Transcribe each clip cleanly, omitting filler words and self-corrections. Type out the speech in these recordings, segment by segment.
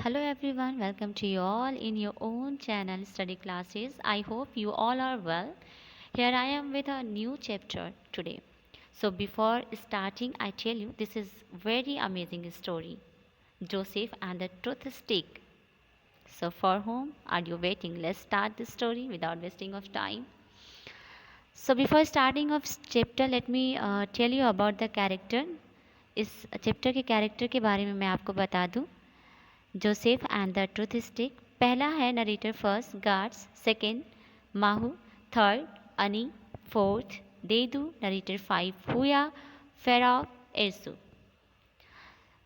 Hello everyone, welcome to you all in your own channel study classes. I hope you all are well. Here I am with a new chapter today. So before starting, I tell you this is very amazing story. Joseph and the truth stick. So for whom are you waiting? Let's start the story without wasting of time. So before starting of chapter, let me tell you about the character. इस chapter के character के बारे में मैं आपको बता दूं. Joseph and the truth stick. पहला है नरेटर फर्स्ट गार्ड्स, सेकेंड माहू, थर्ड अनी, फोर्थ देदू, नरेटर फाइव हुया, फेराव, एरसू.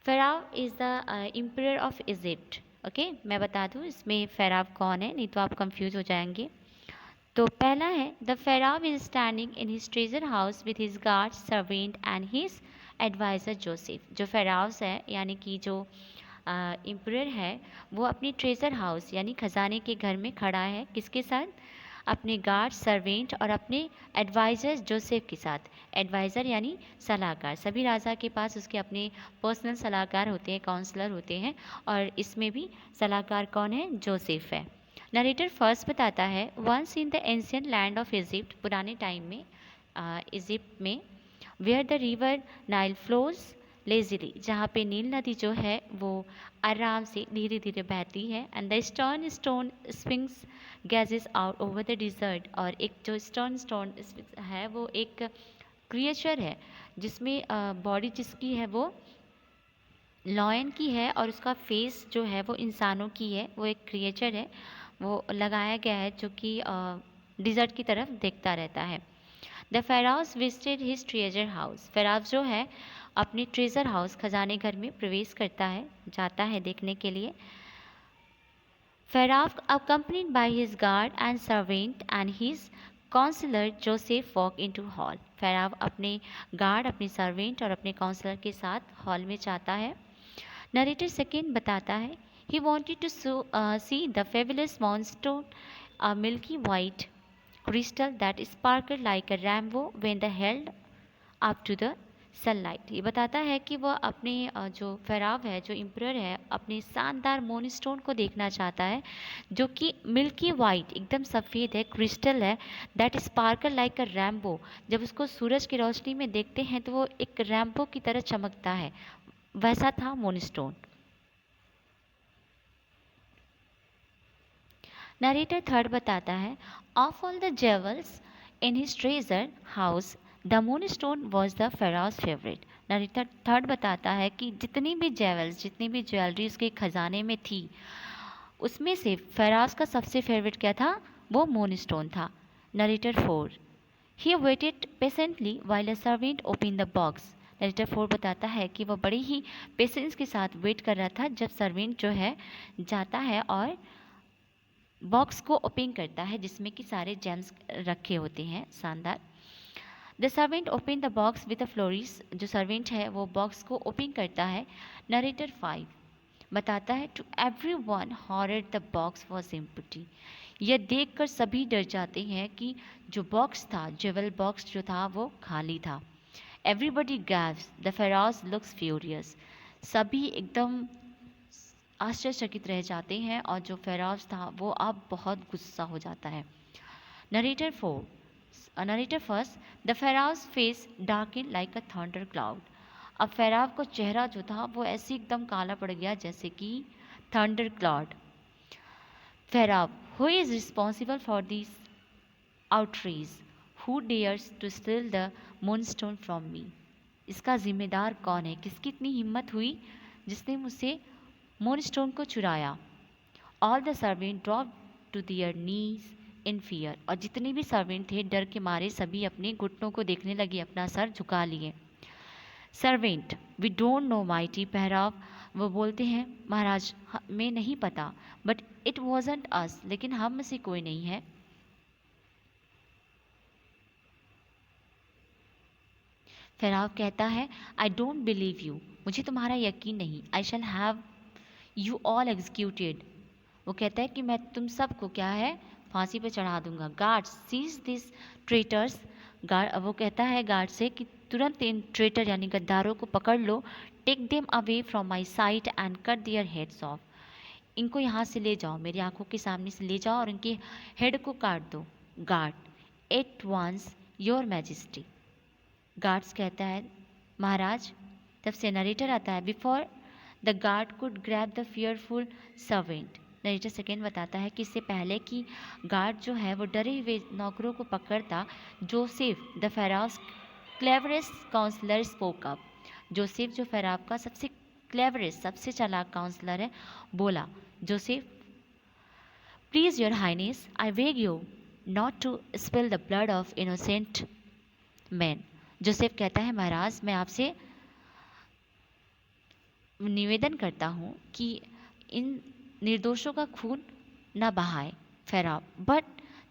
Pharaoh is the emperor of Egypt. Okay, मैं बता दूँ इसमें फेराव कौन है, नहीं तो आप कंफ्यूज हो जाएंगे. तो पहला है the Pharaoh is standing in his treasure house with his guard servant and his adviser Joseph. जो फेराव्स है यानी कि जो एम्परर है वो अपनी ट्रेजर हाउस यानी खजाने के घर में खड़ा है. किसके साथ? अपने गार्ड सर्वेंट और अपने एडवाइज़र जोसेफ के साथ. एडवाइज़र यानी सलाहकार. सभी राजा के पास उसके अपने पर्सनल सलाहकार होते हैं, काउंसलर होते हैं, और इसमें भी सलाहकार कौन है? जोसेफ है. नरेटर फर्स्ट बताता है once in the ancient land of Egypt. पुराने टाइम में इजिप्ट में where the river Nile flows lazily. जहाँ पे नील नदी जो है वो आराम से धीरे धीरे बहती है. And the stern stone swings gauges out over the dessert. और एक जो स्टर्न स्टोन है वो एक क्रिएचर है जिसमें बॉडी जिसकी है वो लॉयन की है और उसका फेस जो है वो इंसानों की है. वो एक क्रिएचर है, वो लगाया गया है जो कि डिज़र्ट की तरफ देखता रहता है. The Pharaoh's visited his treasure house. Pharaoh's जो है अपने ट्रेजर हाउस खजाने घर में प्रवेश करता है, जाता है देखने के लिए. फेराव accompanied by his guard and servant and his counselor Joseph walk into hall. फेराव अपने गार्ड, अपने सर्वेंट और अपने काउंसलर के साथ हॉल में जाता है. नरेटर सेकेंड बताता है he wanted to see the fabulous monster, a milky white crystal that sparkled like a rainbow when the held up to the sunlight. ये बताता है कि वह अपने जो फेराव है, जो इम्परर है, अपने शानदार मोनस्टोन को देखना चाहता है जो कि मिल्की वाइट एकदम सफ़ेद है, क्रिस्टल है, that sparkle like a Rambo. जब उसको सूरज की रोशनी में देखते हैं तो वो एक रैम्बो की तरह चमकता है. वैसा था मोनस्टोन. नरेटर थर्ड बताता है of all the jewels in his treasure house the moonstone was the Pharaoh's favourite. Narrator third बताता है कि जितनी भी जेवल्स, जितनी भी ज्वेलरी उसके खजाने में थी उसमें से फेराज का सबसे फेवरेट क्या था? वो मूनस्टोन था. Narrator four he waited patiently while a servant open the box. Narrator four बताता है कि वह बड़ी ही पेशेंस के साथ वेट कर रहा था जब सर्वेंट जो है जाता है और बॉक्स को ओपन करता है जिसमें कि सारे जेम्स रखे होते हैं शानदार. The servant open the box with a फ्लोरिस. जो सर्वेंट है वो बॉक्स को ओपन करता है. नरेटर फाइव बताता है to everyone horror the box was empty. यह देखकर सभी डर जाते हैं कि जो बॉक्स था, ज्वेल बॉक्स जो था वो खाली था. Everybody gasps the Pharaoh's looks furious. सभी एकदम आश्चर्यचकित रह जाते हैं और जो फेराज था वो अब बहुत गुस्सा हो जाता है. Narrator four narrator first the Pharaoh's face darkened like a thunder cloud. अब फेराव का चेहरा जो था वो ऐसे एकदम काला पड़ गया जैसे कि thunder cloud. Pharaoh who is responsible for this outrage who dares to steal the moonstone from me. इसका जिम्मेदार कौन है? किसकी इतनी हिम्मत हुई जिसने मुझसे मूनस्टोन को चुराया? All the servant drop to their knees in fear. और जितने भी सर्वेंट थे डर के मारे सभी अपने घुटनों को देखने लगे, अपना सर झुका लिए. Servant we don't know mighty Pharaoh. वो बोलते हैं महाराज हमें नहीं पता, बट इट वॉजंट अस. लेकिन हम में से कोई नहीं है. फेराव कहता है आई डोंट बिलीव यू. मुझे तुम्हारा यकीन नहीं. I shall have you all executed. वो कहता है कि मैं तुम सबको क्या है फांसी पे चढ़ा दूंगा. Guard seize this traitors. Guard वो कहता है गार्ड से कि तुरंत इन ट्रेटर यानी गद्दारों को पकड़ लो. Take them away from my sight and cut their heads off. इनको यहाँ से ले जाओ, मेरी आंखों के सामने से ले जाओ और इनके हेड को काट दो। Guard at once your majesty. Guards कहता है महाराज। तब से नरेटर आता है before the guard could grab the fearful servant. Narrator second बताता है कि इससे पहले कि गार्ड जो है वो डरे हुए नौकरों को पकड़ता, Joseph the Pharaoh's cleverest counsellor spoke up. Joseph जो फेराव का सबसे क्लेवरेस्ट, सबसे चालाक काउंसलर है, बोला, Joseph please your highness I beg you not to spill the blood of innocent man. Joseph कहता है महाराज मैं आपसे निवेदन करता हूँ कि इन निर्दोषों का खून न बहाए Pharaoh. But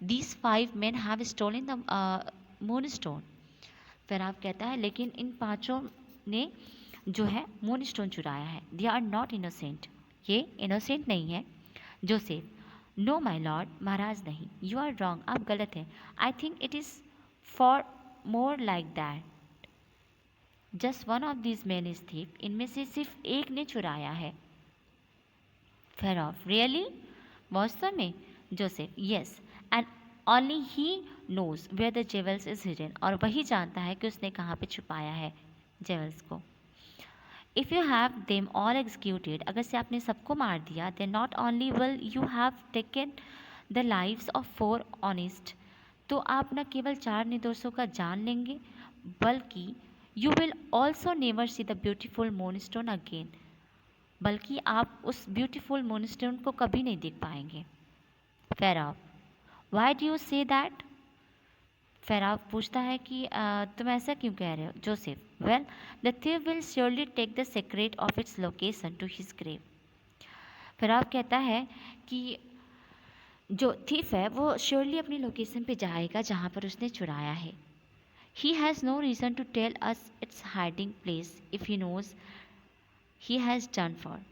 these 5 men have stolen the moonstone. Pharaoh कहता है लेकिन इन 5 ने जो है मून स्टोन चुराया है। दे आर नॉट इनोसेंट, ये इनोसेंट नहीं है। जोसेफ नो माई लॉर्ड, महाराज नहीं, यू आर रॉन्ग, आप गलत हैं। I think it is for more like that, just one of this man is thief, इनमें से सिर्फ एक ने चुराया है। फेराव रियली, वास्तव में। Joseph yes, and only he knows where the jewels is hidden, और वही जानता है कि उसने कहाँ पे छुपाया है जेवल्स को। If you have them all executed, अगर से आपने सबको मार दिया, then not only will you have taken the lives of 4 honest, तो आप न केवल 4 निर्दोषों का जान लेंगे, बल्कि you will also never see the beautiful moonstone again, बल्कि आप उस ब्यूटीफुल मूनस्टोन को कभी नहीं देख पाएंगे। Pharaoh why do you say that. Pharaoh पूछता है कि तुम ऐसा क्यों कह रहे हो। Joseph well the thief will surely take the secret of its location to his grave. Pharaoh कहता है कि जो थीफ है वो श्योरली अपनी लोकेशन पे जाएगा जहाँ पर उसने चुराया है। He has no reason to tell us its hiding place if he knows he has done for.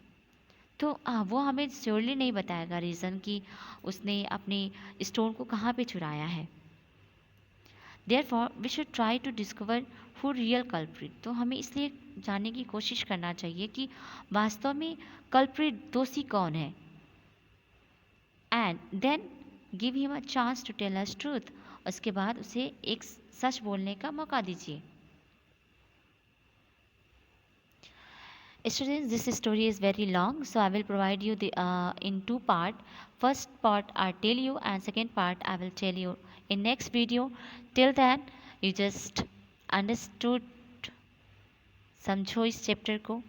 तो वो हमें श्योरली नहीं बताएगा रीज़न कि उसने अपने स्टोन को कहाँ पे चुराया है। Therefore, we should try to discover who real culprit, तो हमें इसलिए जानने की कोशिश करना चाहिए कि वास्तव में कल्प्रिट, दोषी कौन है। And then give him a chance to tell us truth, उसके बाद उसे एक सच बोलने का मौका दीजिए। Students, this story is very long, so I will provide you the in 2 part. First part I tell you, and second part I will tell you in next video. Till then, you just understood, समझो इस chapter को,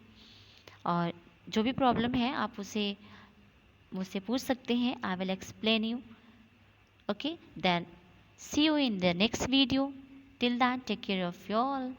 और जो भी problem है आप उसे मुझसे पूछ सकते हैं। I will explain you. Okay, then see you in the next video. Till then, take care of you all.